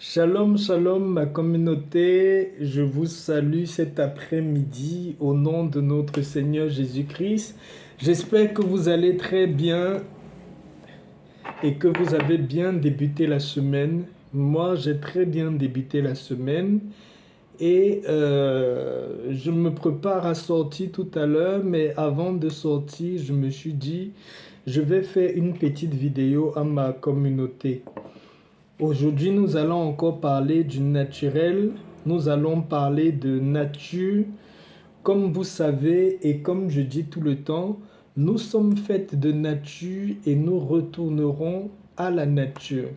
Shalom, shalom, ma communauté. Je vous salue cet après-midi au nom de notre Seigneur Jésus-Christ. J'espère que vous allez très bien et que vous avez bien débuté la semaine. Moi, j'ai très bien débuté la semaine et je me prépare à sortir tout à l'heure, mais avant de sortir, je me suis dit, je vais faire une petite vidéo à ma communauté. Aujourd'hui, nous allons encore parler du naturel. Nous allons parler de nature. Comme vous savez et comme je dis tout le temps, nous sommes faits de nature et nous retournerons à la nature.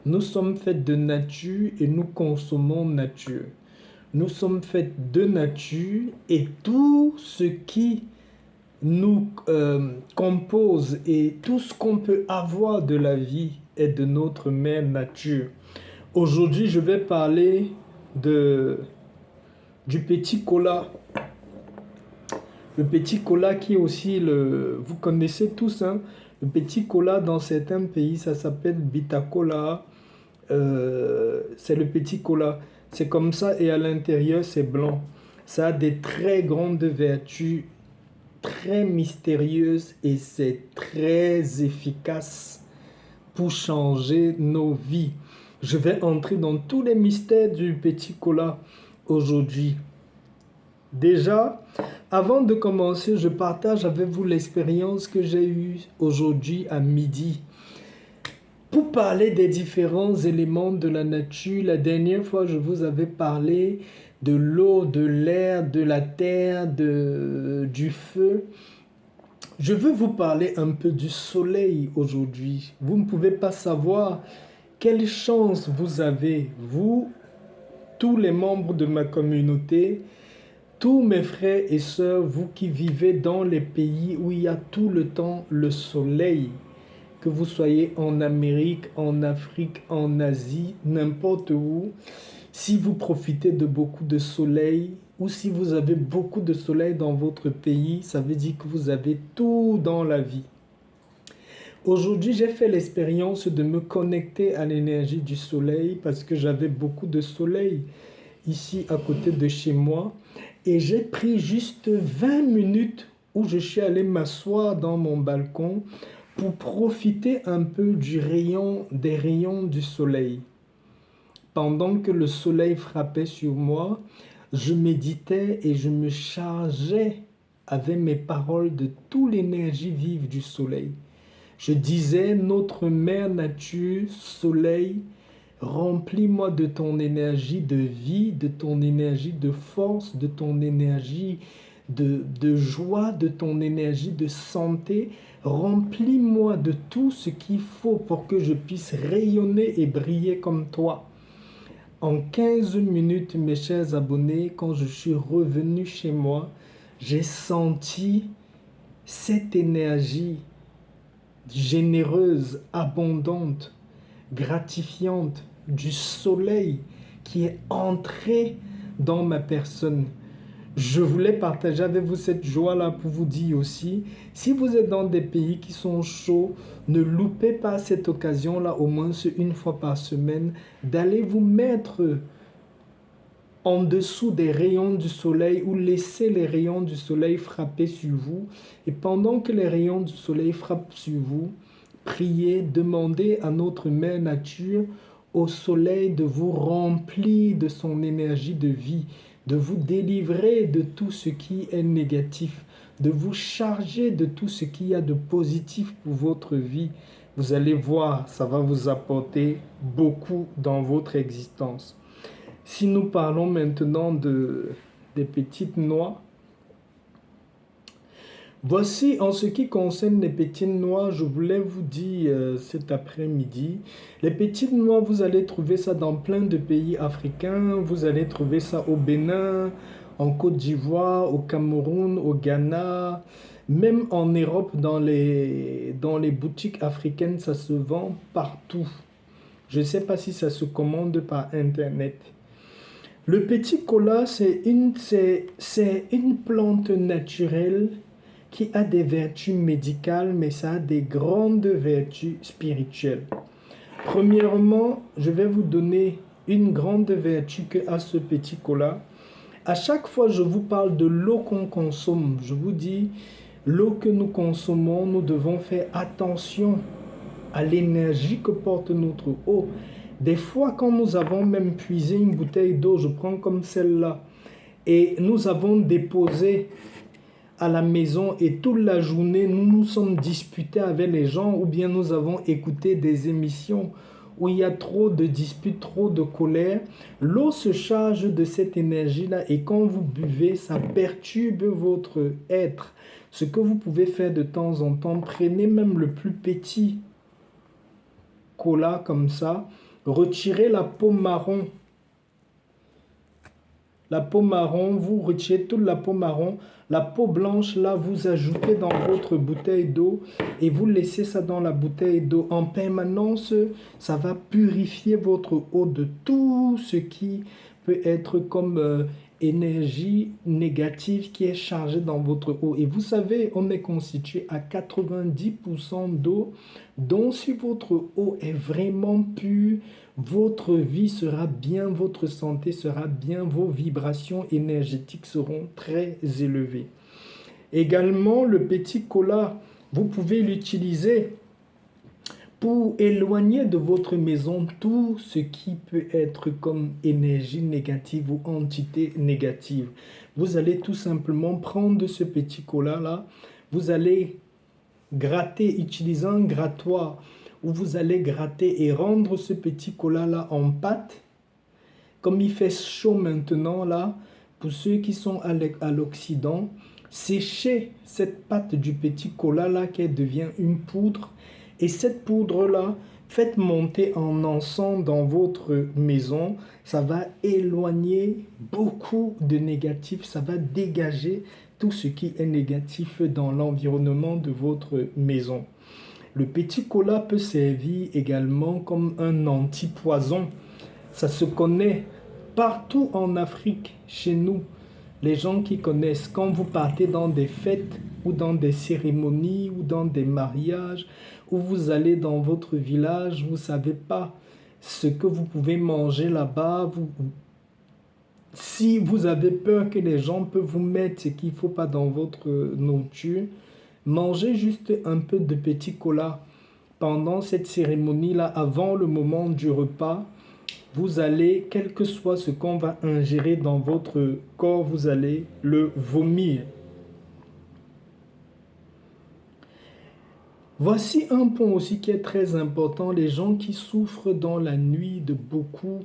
Nous sommes faits de nature et nous consommons nature. Nous sommes faits de nature et tout ce qui nous compose et tout ce qu'on peut avoir de la vie est de notre mère nature. Aujourd'hui, je vais parler de, du petit cola. Le petit cola qui est aussi le... Vous connaissez tous, hein? Le petit cola dans certains pays, ça s'appelle Vita-Cola. C'est le petit cola. C'est comme ça et à l'intérieur, c'est blanc. Ça a des très grandes vertus, très mystérieuses et c'est très efficace pour changer nos vies. Je vais entrer dans tous les mystères du petit cola aujourd'hui. Déjà, avant de commencer, je partage avec vous l'expérience que j'ai eue aujourd'hui à midi. Pour parler des différents éléments de la nature, la dernière fois, je vous avais parlé de l'eau, de l'air, de la terre, du feu. Je veux vous parler un peu du soleil aujourd'hui. Vous ne pouvez pas savoir quelle chance vous avez, vous, tous les membres de ma communauté, tous mes frères et sœurs, vous qui vivez dans les pays où il y a tout le temps le soleil, que vous soyez en Amérique, en Afrique, en Asie, n'importe où, si vous profitez de beaucoup de soleil ou si vous avez beaucoup de soleil dans votre pays, ça veut dire que vous avez tout dans la vie. Aujourd'hui, j'ai fait l'expérience de me connecter à l'énergie du soleil parce que j'avais beaucoup de soleil ici à côté de chez moi. Et j'ai pris juste 20 minutes où je suis allé m'asseoir dans mon balcon pour profiter un peu des rayons du soleil. Pendant que le soleil frappait sur moi, je méditais et je me chargeais avec mes paroles de toute l'énergie vive du soleil. Je disais, notre mère nature, soleil, remplis-moi de ton énergie de vie, de ton énergie de force, de ton énergie de joie, de ton énergie de santé. Remplis-moi de tout ce qu'il faut pour que je puisse rayonner et briller comme toi. En 15 minutes, mes chers abonnés, quand je suis revenu chez moi, j'ai senti cette énergie généreuse, abondante, gratifiante du soleil qui est entré dans ma personne. Je voulais partager avec vous cette joie-là pour vous dire aussi, si vous êtes dans des pays qui sont chauds, ne loupez pas cette occasion-là, au moins une fois par semaine, d'aller vous mettre en dessous des rayons du soleil ou laisser les rayons du soleil frapper sur vous. Et pendant que les rayons du soleil frappent sur vous, priez, demandez à notre mère nature, au soleil, de vous remplir de son énergie de vie, de vous délivrer de tout ce qui est négatif, de vous charger de tout ce qu'il y a de positif pour votre vie. Vous allez voir, ça va vous apporter beaucoup dans votre existence. Si nous parlons maintenant des petites noix, voici en ce qui concerne les petites noix, je voulais vous dire cet après-midi, les petites noix, vous allez trouver ça dans plein de pays africains, vous allez trouver ça au Bénin, en Côte d'Ivoire, au Cameroun, au Ghana, même en Europe, dans les boutiques africaines, ça se vend partout. Je ne sais pas si ça se commande par Internet. Le petit cola, c'est une plante naturelle qui a des vertus médicales, mais ça a des grandes vertus spirituelles. Premièrement, je vais vous donner une grande vertu que a ce petit cola. À chaque fois, je vous parle de l'eau qu'on consomme. Je vous dis, l'eau que nous consommons, nous devons faire attention à l'énergie que porte notre eau. Des fois, quand nous avons même puisé une bouteille d'eau, je prends comme celle-là, et nous avons déposé à la maison et toute la journée, nous nous sommes disputés avec les gens ou bien nous avons écouté des émissions où il y a trop de disputes, trop de colère, l'eau se charge de cette énergie-là et quand vous buvez, ça perturbe votre être. Ce que vous pouvez faire de temps en temps, prenez même le plus petit cola comme ça, retirez la peau marron. La peau marron, vous retirez toute la peau marron. La peau blanche, là, vous ajoutez dans votre bouteille d'eau et vous laissez ça dans la bouteille d'eau. En permanence, ça va purifier votre eau de tout ce qui peut être comme énergie négative qui est chargée dans votre eau. Et vous savez, on est constitué à 90% d'eau. Donc, si votre eau est vraiment pure, votre vie sera bien, votre santé sera bien, vos vibrations énergétiques seront très élevées. Également, le petit cola, vous pouvez l'utiliser pour éloigner de votre maison tout ce qui peut être comme énergie négative ou entité négative. Vous allez tout simplement prendre ce petit cola-là, vous allez gratter, utilisant un grattoir où vous allez gratter et rendre ce petit cola-là en pâte. Comme il fait chaud maintenant, là, pour ceux qui sont à l'Occident, séchez cette pâte du petit cola-là qui devient une poudre. Et cette poudre-là, faites monter en encens dans votre maison. Ça va éloigner beaucoup de négatifs. Ça va dégager tout ce qui est négatif dans l'environnement de votre maison. Le petit cola peut servir également comme un antipoison. Ça se connaît partout en Afrique, chez nous. Les gens qui connaissent, quand vous partez dans des fêtes ou dans des cérémonies ou dans des mariages, ou vous allez dans votre village, vous ne savez pas ce que vous pouvez manger là-bas. Si vous avez peur que les gens peuvent vous mettre ce qu'il ne faut pas dans votre nourriture, mangez juste un peu de petit cola pendant cette cérémonie-là, avant le moment du repas. Vous allez, quel que soit ce qu'on va ingérer dans votre corps, vous allez le vomir. Voici un point aussi qui est très important, les gens qui souffrent dans la nuit de beaucoup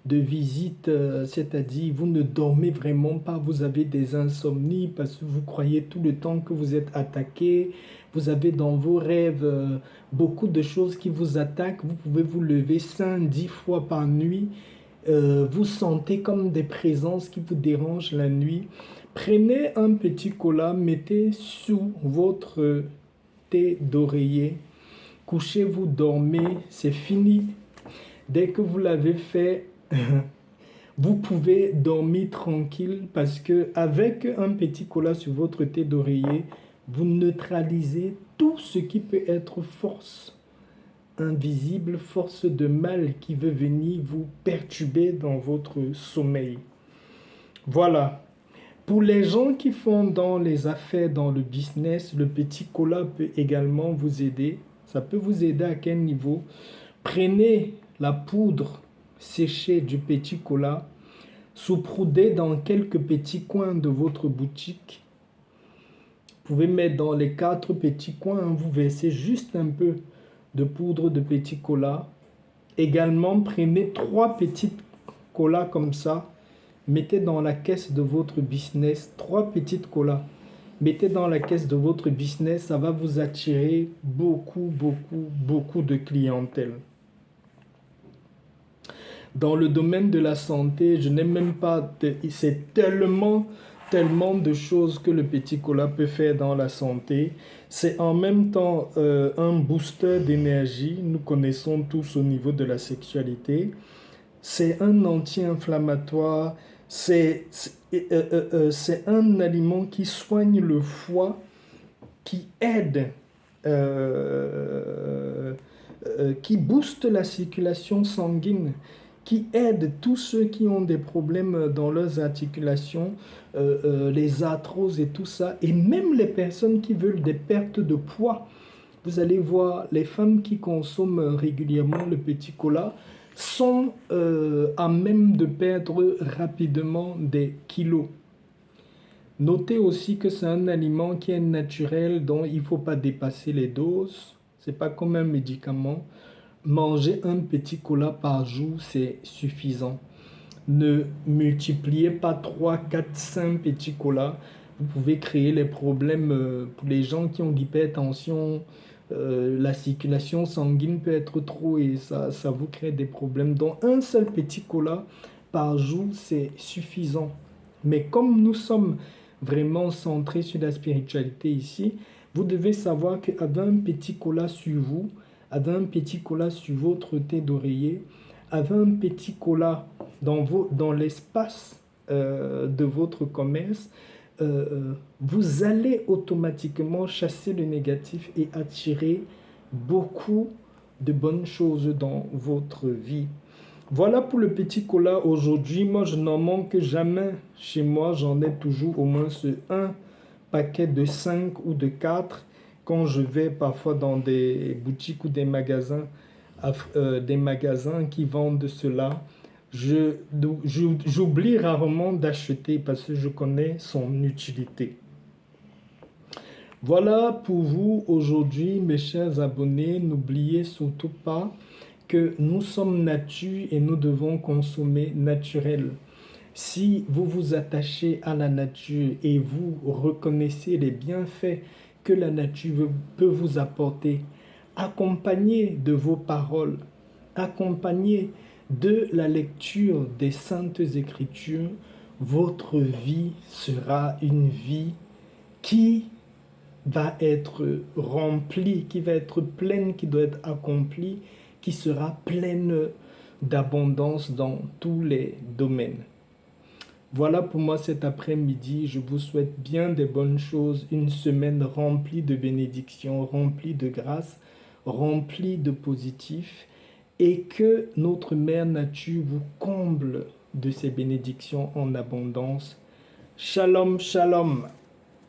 de visites, c'est-à-dire vous ne dormez vraiment pas, vous avez des insomnies parce que vous croyez tout le temps que vous êtes attaqué, vous avez dans vos rêves beaucoup de choses qui vous attaquent, vous pouvez vous lever 5-10 fois par nuit, vous sentez comme des présences qui vous dérangent la nuit. Prenez un petit cola, mettez sous votre thé d'oreiller, couchez-vous, dormez, c'est fini. Dès que vous l'avez fait, vous pouvez dormir tranquille parce que avec un petit cola sur votre thé d'oreiller, vous neutralisez tout ce qui peut être force invisible, force de mal qui veut venir vous perturber dans votre sommeil. Voilà. Pour les gens qui font dans les affaires, dans le business, le petit cola peut également vous aider. Ça peut vous aider à quel niveau? Prenez la poudre séchée du petit cola, saupoudrez dans quelques petits coins de votre boutique. Vous pouvez mettre dans les 4 petits coins, vous versez juste un peu de poudre de petit cola. Également, prenez 3 petites colas comme ça. Mettez dans la caisse de votre business 3 petites colas. Mettez dans la caisse de votre business, ça va vous attirer beaucoup de clientèle. Dans le domaine de la santé, je n'ai même pas... C'est tellement de choses que le petit cola peut faire dans la santé. C'est en même temps un booster d'énergie. Nous connaissons tous au niveau de la sexualité. C'est un anti-inflammatoire. C'est un aliment qui soigne le foie, qui aide, qui booste la circulation sanguine, qui aide tous ceux qui ont des problèmes dans leurs articulations, les arthroses et tout ça, et même les personnes qui veulent des pertes de poids. Vous allez voir, les femmes qui consomment régulièrement le petit cola sont à même de perdre rapidement des kilos. Notez aussi que c'est un aliment qui est naturel, dont il ne faut pas dépasser les doses. Ce n'est pas comme un médicament. Manger un petit cola par jour, c'est suffisant. Ne multipliez pas 3, 4, 5 petits colas. Vous pouvez créer les problèmes pour les gens qui ont l'hypertension. La circulation sanguine peut être trop et ça vous crée des problèmes. Donc un seul petit cola par jour, c'est suffisant. Mais comme nous sommes vraiment centrés sur la spiritualité ici, vous devez savoir qu'avec un petit cola sur vous, avec un petit cola sur votre thé d'oreiller, avec un petit cola dans l'espace de votre commerce, vous allez automatiquement chasser le négatif et attirer beaucoup de bonnes choses dans votre vie. Voilà pour le petit cola aujourd'hui. Moi, je n'en manque jamais. Chez moi, j'en ai toujours au moins un paquet de 5 ou de 4 quand je vais parfois dans des boutiques ou des magasins qui vendent cela. J'oublie rarement d'acheter parce que je connais son utilité. Voilà pour vous aujourd'hui, mes chers abonnés. N'oubliez surtout pas que nous sommes nature et nous devons consommer naturel. Si vous vous attachez à la nature et vous reconnaissez les bienfaits que la nature peut vous apporter, accompagné de vos paroles, accompagné de la lecture des Saintes Écritures, votre vie sera une vie qui va être remplie, qui va être pleine, qui doit être accomplie, qui sera pleine d'abondance dans tous les domaines. Voilà pour moi cet après-midi. Je vous souhaite bien des bonnes choses, une semaine remplie de bénédictions, remplie de grâce, remplie de positifs, et que notre Mère Nature vous comble de ses bénédictions en abondance. Shalom, shalom.